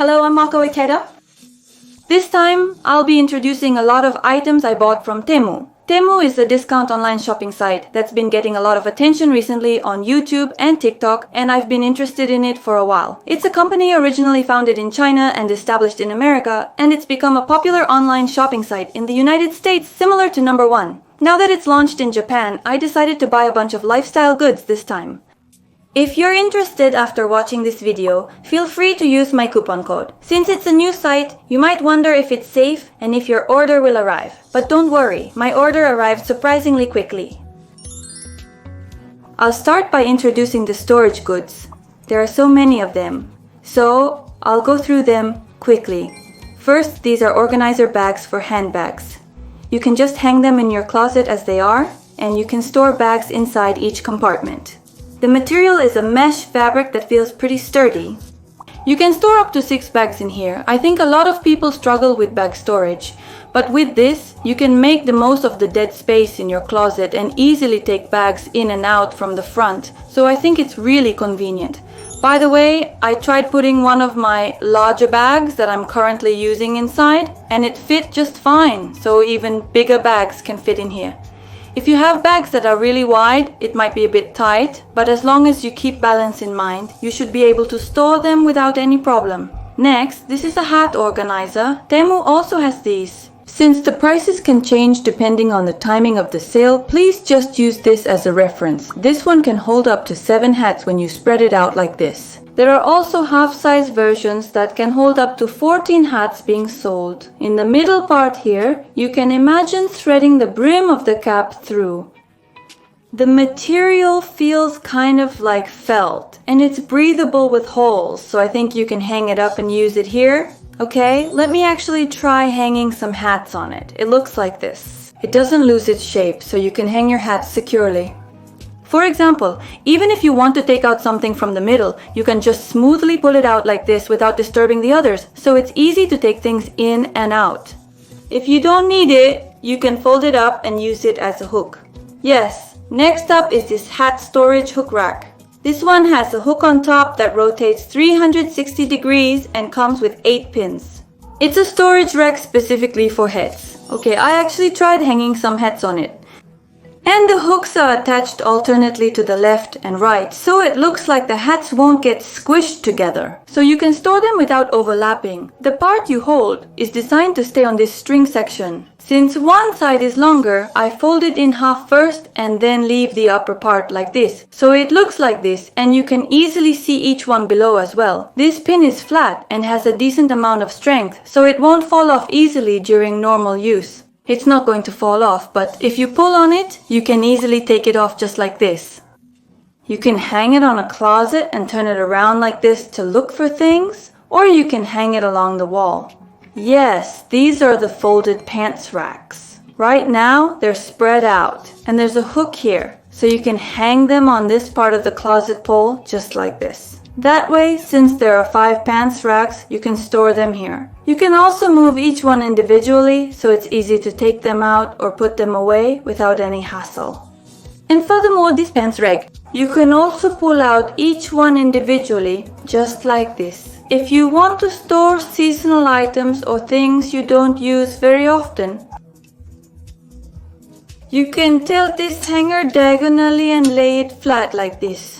Hello, I'm Mako Ikeda. This time, I'll be introducing a lot of items I bought from Temu. Temu is a discount online shopping site that's been getting a lot of attention recently on YouTube and TikTok, and I've been interested in it for a while. It's a company originally founded in China and established in America, and it's become a popular online shopping site in the United States similar to Number One. Now that it's launched in Japan, I decided to buy a bunch of lifestyle goods this time. If you're interested after watching this video, feel free to use my coupon code. Since it's a new site, you might wonder if it's safe and if your order will arrive. But don't worry, my order arrived surprisingly quickly. I'll start by introducing the storage goods. There are so many of them, so I'll go through them quickly. First, these are organizer bags for handbags. You can just hang them in your closet as they are, and you can store bags inside each compartment. The material is a mesh fabric that feels pretty sturdy. You can store up to 6 bags in here. I think a lot of people struggle with bag storage, but with this, you can make the most of the dead space in your closet and easily take bags in and out from the front, so I think it's really convenient. By the way, I tried putting one of my larger bags that I'm currently using inside, and it fit just fine, so even bigger bags can fit in here. If you have bags that are really wide, it might be a bit tight, but as long as you keep balance in mind, you should be able to store them without any problem. Next, this is a hat organizer. Temu also has these. Since the prices can change depending on the timing of the sale, please just use this as a reference. This one can hold up to 7 hats when you spread it out like this. There are also half-size versions that can hold up to 14 hats being sold. In the middle part here, you can imagine threading the brim of the cap through. The material feels kind of like felt, and it's breathable with holes, so I think you can hang it up and use it here. Okay, let me actually try hanging some hats on it. It looks like this. It doesn't lose its shape, so you can hang your hats securely. For example, even if you want to take out something from the middle, you can just smoothly pull it out like this without disturbing the others, so it's easy to take things in and out. If you don't need it, you can fold it up and use it as a hook. Yes, next up is this hat storage hook rack. This one has a hook on top that rotates 360 degrees and comes with 8 pins. It's a storage rack specifically for hats. Okay, I actually tried hanging some hats on it. And the hooks are attached alternately to the left and right, so it looks like the hats won't get squished together. So you can store them without overlapping. The part you hold is designed to stay on this string section. Since one side is longer, I fold it in half first and then leave the upper part like this. So it looks like this, and you can easily see each one below as well. This pin is flat and has a decent amount of strength, so it won't fall off easily during normal use. It's not going to fall off, but if you pull on it, you can easily take it off just like this. You can hang it on a closet and turn it around like this to look for things, or you can hang it along the wall. Yes, these are the folded pants racks. Right now, they're spread out, and there's a hook here, so you can hang them on this part of the closet pole just like this. That way, since there are 5 pants racks, you can store them here. You can also move each one individually, so it's easy to take them out or put them away without any hassle. And furthermore, this pants rack, you can also pull out each one individually, just like this. If you want to store seasonal items or things you don't use very often, you can tilt this hanger diagonally and lay it flat like this.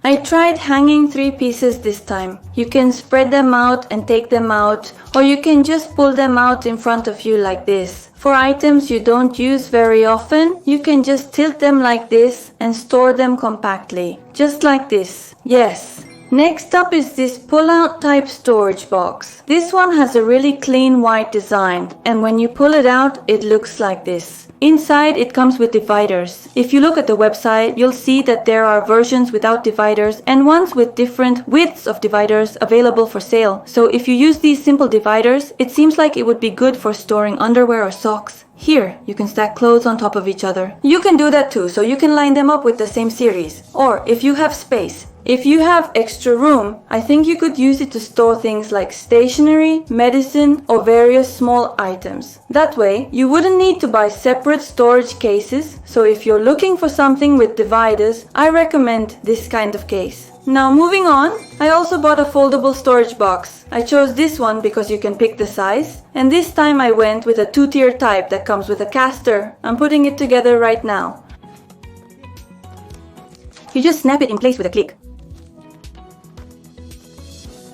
I tried hanging 3 pieces this time. You can spread them out and take them out, or you can just pull them out in front of you like this. For items you don't use very often, you can just tilt them like this and store them compactly, just like this. Yes. Next up is this pull-out type storage box. This one has a really clean white design, and when you pull it out, it looks like this. Inside, it comes with dividers. If you look at the website, you'll see that there are versions without dividers and ones with different widths of dividers available for sale. So if you use these simple dividers, it seems like it would be good for storing underwear or socks. Here, you can stack clothes on top of each other. You can do that too, so you can line them up with the same series. Or, if you have space, If you have extra room, I think you could use it to store things like stationery, medicine, or various small items. That way, you wouldn't need to buy separate storage cases, so if you're looking for something with dividers, I recommend this kind of case. Now moving on, I also bought a foldable storage box. I chose this one because you can pick the size, and this time I went with a 2-tier type that comes with a caster. I'm putting it together right now. You just snap it in place with a click.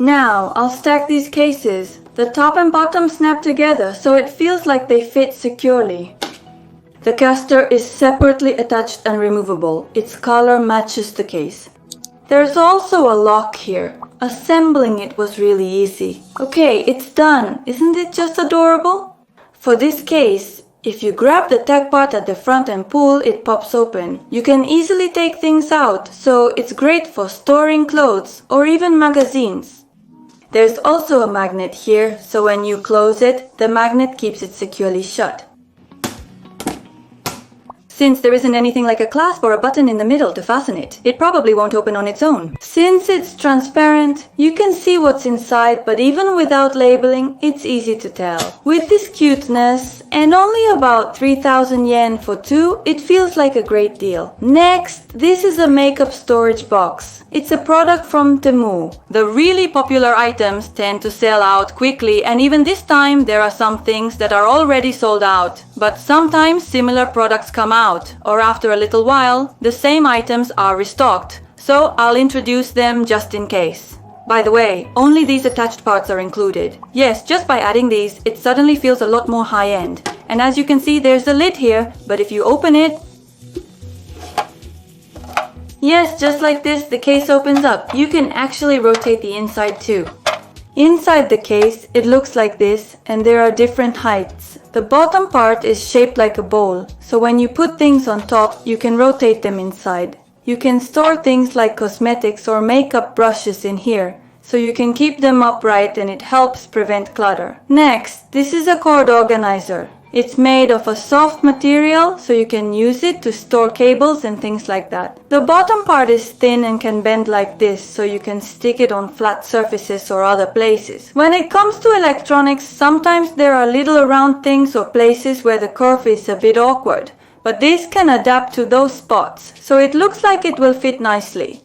Now, I'll stack these cases. The top and bottom snap together so it feels like they fit securely. The caster is separately attached and removable. Its color matches the case. There's also a lock here. Assembling it was really easy. Okay, it's done. Isn't it just adorable? For this case, if you grab the tag part at the front and pull, it pops open. You can easily take things out, so it's great for storing clothes or even magazines. There's also a magnet here, so when you close it, the magnet keeps it securely shut. Since there isn't anything like a clasp or a button in the middle to fasten it, it probably won't open on its own. Since it's transparent, you can see what's inside, but even without labeling, it's easy to tell. With this cuteness, and only about 3,000 yen for 2, it feels like a great deal. Next, this is a makeup storage box. It's a product from Temu. The really popular items tend to sell out quickly, and even this time there are some things that are already sold out. But sometimes similar products come out, or after a little while, the same items are restocked. So I'll introduce them just in case. By the way, only these attached parts are included. Yes, just by adding these, it suddenly feels a lot more high-end. And as you can see, there's a lid here, but if you open it, yes, just like this, the case opens up. You can actually rotate the inside too. Inside the case, it looks like this, and there are different heights. The bottom part is shaped like a bowl, so when you put things on top, you can rotate them inside. You can store things like cosmetics or makeup brushes in here, so you can keep them upright and it helps prevent clutter. Next, this is a cord organizer. It's made of a soft material, so you can use it to store cables and things like that. The bottom part is thin and can bend like this, so you can stick it on flat surfaces or other places. When it comes to electronics, sometimes there are little round things or places where the curve is a bit awkward. But this can adapt to those spots, so it looks like it will fit nicely.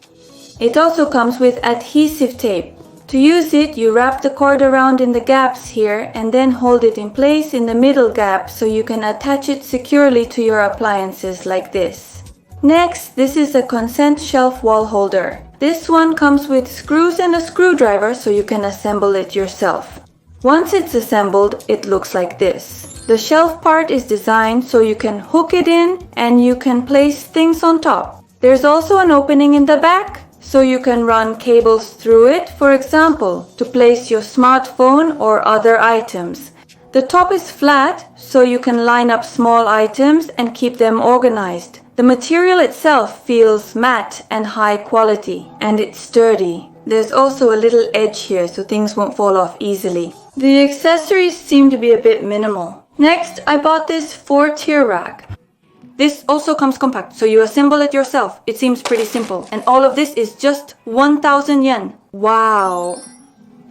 It also comes with adhesive tape. To use it, you wrap the cord around in the gaps here and then hold it in place in the middle gap so you can attach it securely to your appliances like this. Next, this is a consent shelf wall holder. This one comes with screws and a screwdriver so you can assemble it yourself. Once it's assembled, it looks like this. The shelf part is designed so you can hook it in and you can place things on top. There's also an opening in the back, so you can run cables through it, for example, to place your smartphone or other items. The top is flat, so you can line up small items and keep them organized. The material itself feels matte and high quality, and it's sturdy. There's also a little edge here, so things won't fall off easily. The accessories seem to be a bit minimal. Next, I bought this 4-tier rack. This also comes compact, so you assemble it yourself. It seems pretty simple. And all of this is just 1,000 yen. Wow.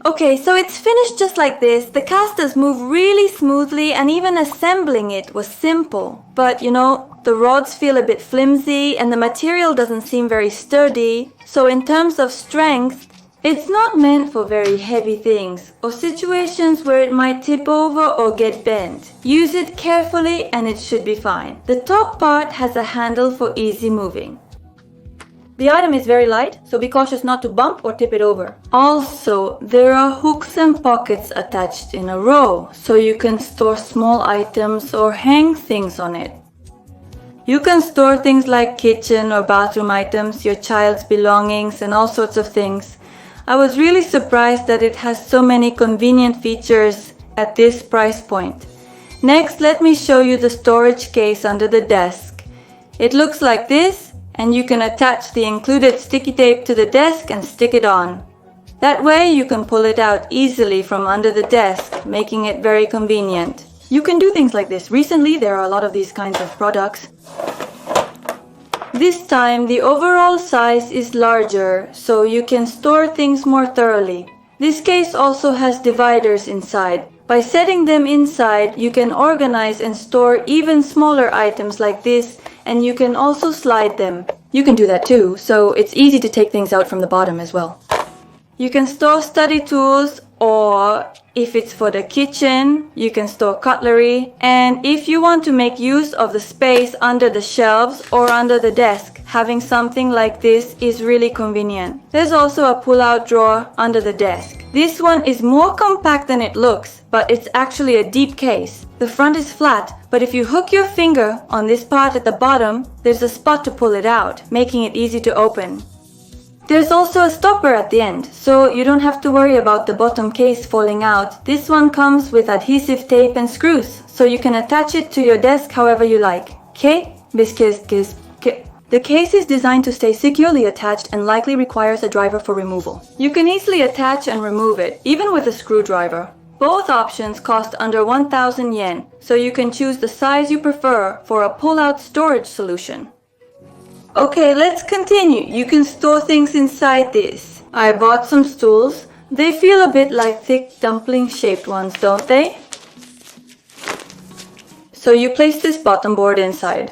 Okay, so it's finished just like this. The casters move really smoothly and even assembling it was simple. But you know, the rods feel a bit flimsy and the material doesn't seem very sturdy. So in terms of strength, it's not meant for very heavy things or situations where it might tip over or get bent. Use it carefully and it should be fine. The top part has a handle for easy moving. The item is very light, so be cautious not to bump or tip it over. Also, there are hooks and pockets attached in a row, so you can store small items or hang things on it. You can store things like kitchen or bathroom items, your child's belongings, and all sorts of things. I was really surprised that it has so many convenient features at this price point. Next, let me show you the storage case under the desk. It looks like this, and you can attach the included sticky tape to the desk and stick it on. That way you can pull it out easily from under the desk, making it very convenient. You can do things like this. Recently, there are a lot of these kinds of products. This time the overall size is larger, so you can store things more thoroughly. This case also has dividers inside. By setting them inside, you can organize and store even smaller items like this, and you can also slide them. You can do that too, so it's easy to take things out from the bottom as well. You can store study tools, or if it's for the kitchen, you can store cutlery. And if you want to make use of the space under the shelves or under the desk, having something like this is really convenient. There's also a pull-out drawer under the desk. This one is more compact than it looks, but it's actually a deep case. The front is flat, but if you hook your finger on this part at the bottom, there's a spot to pull it out, making it easy to open. There's also a stopper at the end, so you don't have to worry about the bottom case falling out. This one comes with adhesive tape and screws, so you can attach it to your desk however you like. The case is designed to stay securely attached and likely requires a driver for removal. You can easily attach and remove it, even with a screwdriver. Both options cost under 1,000 yen, so you can choose the size you prefer for a pull-out storage solution. Okay, let's continue. You can store things inside this. I bought some stools. They feel a bit like thick dumpling-shaped ones, don't they? So you place this bottom board inside.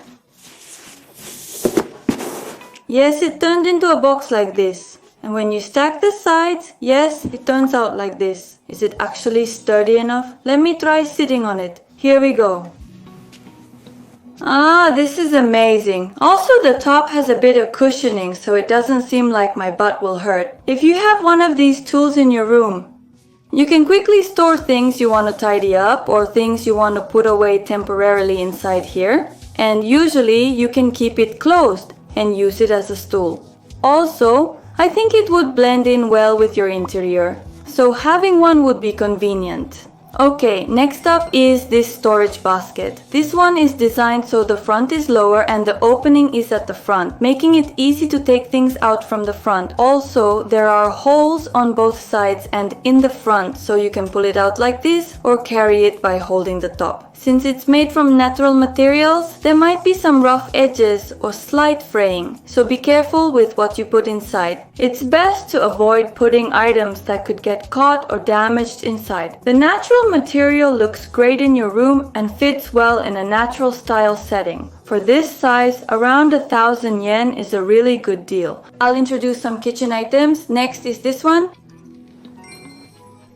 Yes, it turned into a box like this. And when you stack the sides, yes, it turns out like this. Is it actually sturdy enough? Let me try sitting on it. Here we go. Ah, this is amazing. Also, the top has a bit of cushioning, so it doesn't seem like my butt will hurt. If you have one of these tools in your room, you can quickly store things you want to tidy up or things you want to put away temporarily inside here. And usually, you can keep it closed and use it as a stool. Also, I think it would blend in well with your interior, so having one would be convenient. Okay, next up is this storage basket. This one is designed so the front is lower and the opening is at the front, making it easy to take things out from the front. Also, there are holes on both sides and in the front, so you can pull it out like this or carry it by holding the top. Since it's made from natural materials, there might be some rough edges or slight fraying, so be careful with what you put inside. It's best to avoid putting items that could get caught or damaged inside. The natural material looks great in your room and fits well in a natural style setting. For this size, around 1,000 yen is a really good deal. I'll introduce some kitchen items. Next is this one.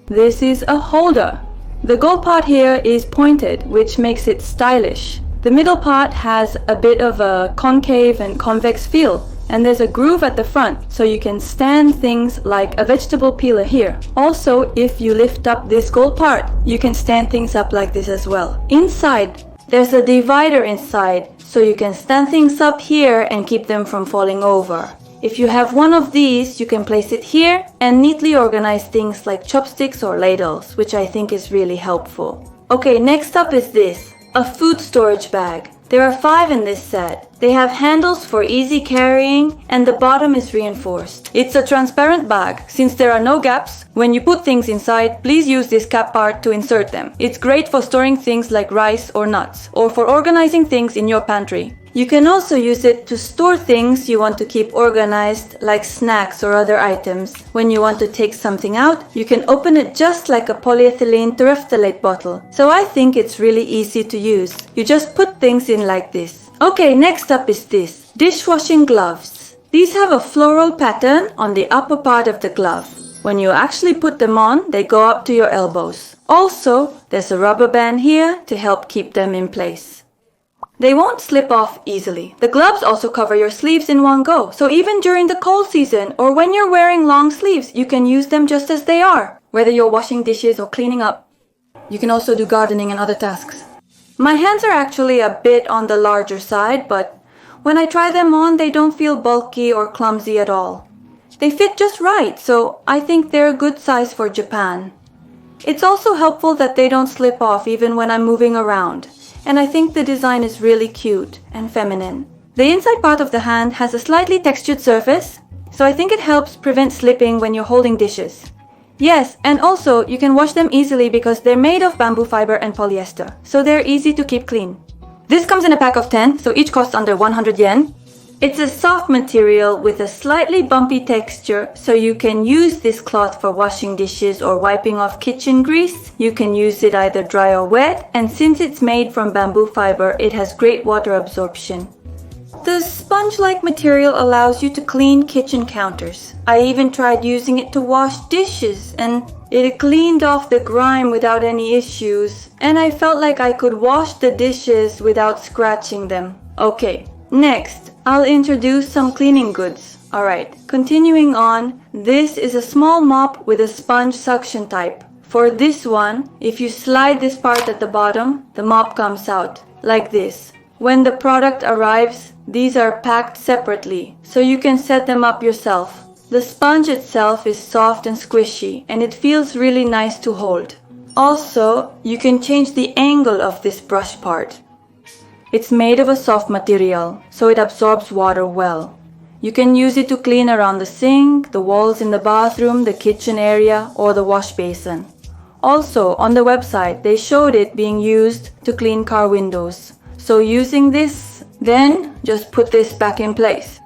This is a holder. The gold part here is pointed, which makes it stylish. The middle part has a bit of a concave and convex feel, and there's a groove at the front, so you can stand things like a vegetable peeler here. Also, if you lift up this gold part, you can stand things up like this as well. Inside, there's a divider inside, so you can stand things up here and keep them from falling over. If you have one of these, you can place it here and neatly organize things like chopsticks or ladles, which I think is really helpful. Okay, next up is this, a food storage bag. There are 5 in this set. They have handles for easy carrying and the bottom is reinforced. It's a transparent bag. Since there are no gaps, when you put things inside, please use this cap part to insert them. It's great for storing things like rice or nuts, or for organizing things in your pantry. You can also use it to store things you want to keep organized, like snacks or other items. When you want to take something out, you can open it just like a polyethylene terephthalate bottle. So I think it's really easy to use. You just put things in like this. Okay, next up is this, dishwashing gloves. These have a floral pattern on the upper part of the glove. When you actually put them on, they go up to your elbows. Also, there's a rubber band here to help keep them in place. They won't slip off easily. The gloves also cover your sleeves in one go, so even during the cold season or when you're wearing long sleeves, you can use them just as they are, whether you're washing dishes or cleaning up. You can also do gardening and other tasks. My hands are actually a bit on the larger side, but when I try them on, they don't feel bulky or clumsy at all. They fit just right, so I think they're a good size for Japan. It's also helpful that they don't slip off even when I'm moving around. And I think the design is really cute and feminine. The inside part of the hand has a slightly textured surface, so I think it helps prevent slipping when you're holding dishes. Yes, and also you can wash them easily because they're made of bamboo fiber and polyester, so they're easy to keep clean. This comes in a pack of 10, so each costs under 100 yen. It's a soft material with a slightly bumpy texture, so you can use this cloth for washing dishes or wiping off kitchen grease. You can use it either dry or wet, and since it's made from bamboo fiber, it has great water absorption. The sponge-like material allows you to clean kitchen counters. I even tried using it to wash dishes, and it cleaned off the grime without any issues, and I felt like I could wash the dishes without scratching them. Okay, next, I'll introduce some cleaning goods. Alright, continuing on, this is a small mop with a sponge suction type. For this one, if you slide this part at the bottom, the mop comes out, like this. When the product arrives, these are packed separately, so you can set them up yourself. The sponge itself is soft and squishy, and it feels really nice to hold. Also, you can change the angle of this brush part. It's made of a soft material, so it absorbs water well. You can use it to clean around the sink, the walls in the bathroom, the kitchen area, or the wash basin. Also, on the website, they showed it being used to clean car windows. So using this, then just put this back in place.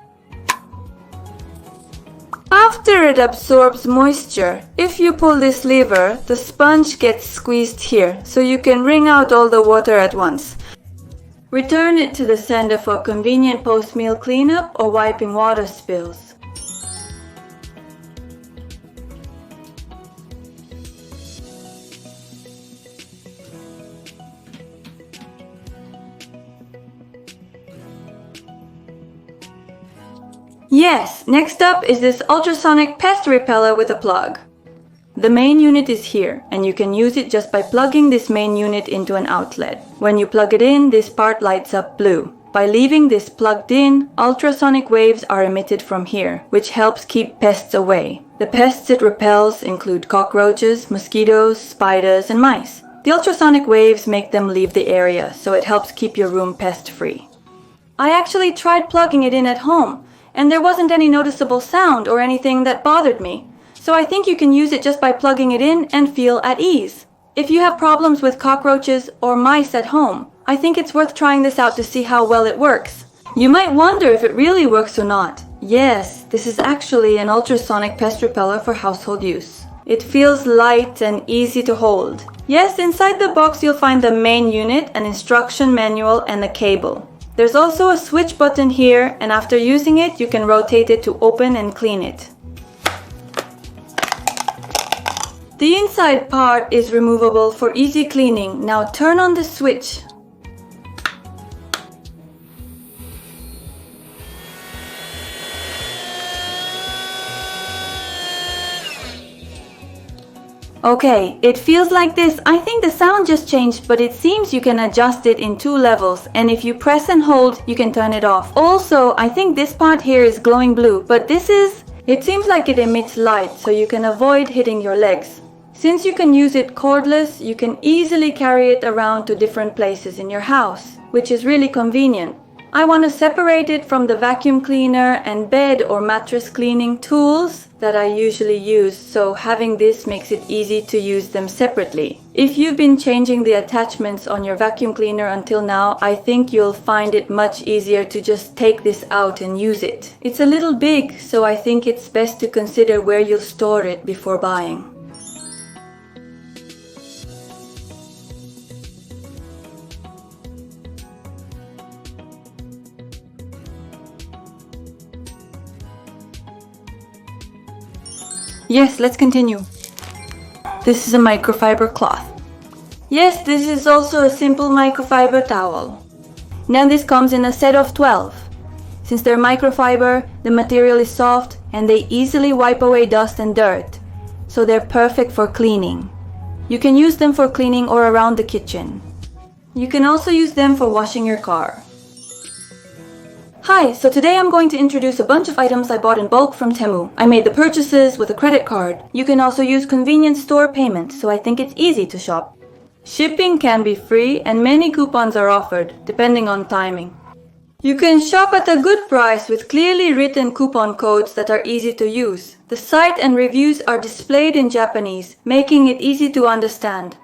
After it absorbs moisture, if you pull this lever, the sponge gets squeezed here, so you can wring out all the water at once. Return it to the sender for convenient post-meal cleanup or wiping water spills. Yes, next up is this ultrasonic pest repeller with a plug. The main unit is here, and you can use it just by plugging this main unit into an outlet. When you plug it in, this part lights up blue. By leaving this plugged in, ultrasonic waves are emitted from here, which helps keep pests away. The pests it repels include cockroaches, mosquitoes, spiders, and mice. The ultrasonic waves make them leave the area, so it helps keep your room pest-free. I actually tried plugging it in at home, and there wasn't any noticeable sound or anything that bothered me. So I think you can use it just by plugging it in and feel at ease. If you have problems with cockroaches or mice at home, I think it's worth trying this out to see how well it works. You might wonder if it really works or not. Yes, this is actually an ultrasonic pest repeller for household use. It feels light and easy to hold. Yes, inside the box you'll find the main unit, an instruction manual, and a cable. There's also a switch button here, and after using it, you can rotate it to open and clean it. The inside part is removable for easy cleaning. Now turn on the switch. Okay, it feels like this. I think the sound just changed, but it seems you can adjust it in 2 levels, and if you press and hold, you can turn it off. Also, I think this part here is glowing blue, but it seems like it emits light, so you can avoid hitting your legs. Since you can use it cordless, you can easily carry it around to different places in your house, which is really convenient. I want to separate it from the vacuum cleaner and bed or mattress cleaning tools that I usually use, so having this makes it easy to use them separately. If you've been changing the attachments on your vacuum cleaner until now, I think you'll find it much easier to just take this out and use it. It's a little big, so I think it's best to consider where you'll store it before buying. Yes, let's continue. This is a microfiber cloth. Yes, this is also a simple microfiber towel. Now this comes in a set of 12. Since they're microfiber, the material is soft and they easily wipe away dust and dirt, so they're perfect for cleaning. You can use them for cleaning or around the kitchen. You can also use them for washing your car. Hi, so today I'm going to introduce a bunch of items I bought in bulk from Temu. I made the purchases with a credit card. You can also use convenience store payment, so I think it's easy to shop. Shipping can be free and many coupons are offered, depending on timing. You can shop at a good price with clearly written coupon codes that are easy to use. The site and reviews are displayed in Japanese, making it easy to understand.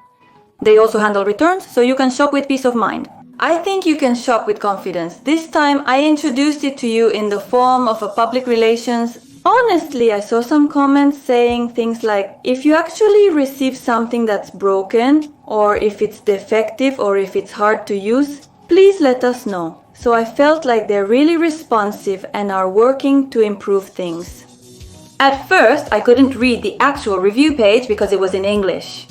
They also handle returns, so you can shop with peace of mind. I think you can shop with confidence. This time I introduced it to you in the form of a public relations. Honestly, I saw some comments saying things like, if you actually receive something that's broken, or if it's defective, or if it's hard to use, please let us know. So I felt like they're really responsive and are working to improve things. At first, I couldn't read the actual review page because it was in English.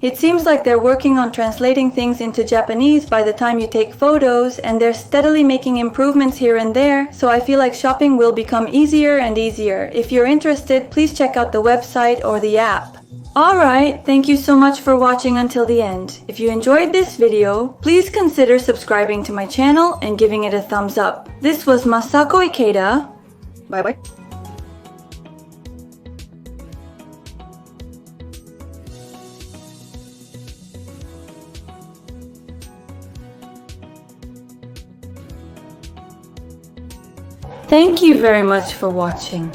It seems like they're working on translating things into Japanese by the time you take photos, and they're steadily making improvements here and there, so I feel like shopping will become easier and easier. If you're interested, please check out the website or the app. Alright, thank you so much for watching until the end. If you enjoyed this video, please consider subscribing to my channel and giving it a thumbs up. This was Masako Ikeda. Bye bye. Thank you very much for watching.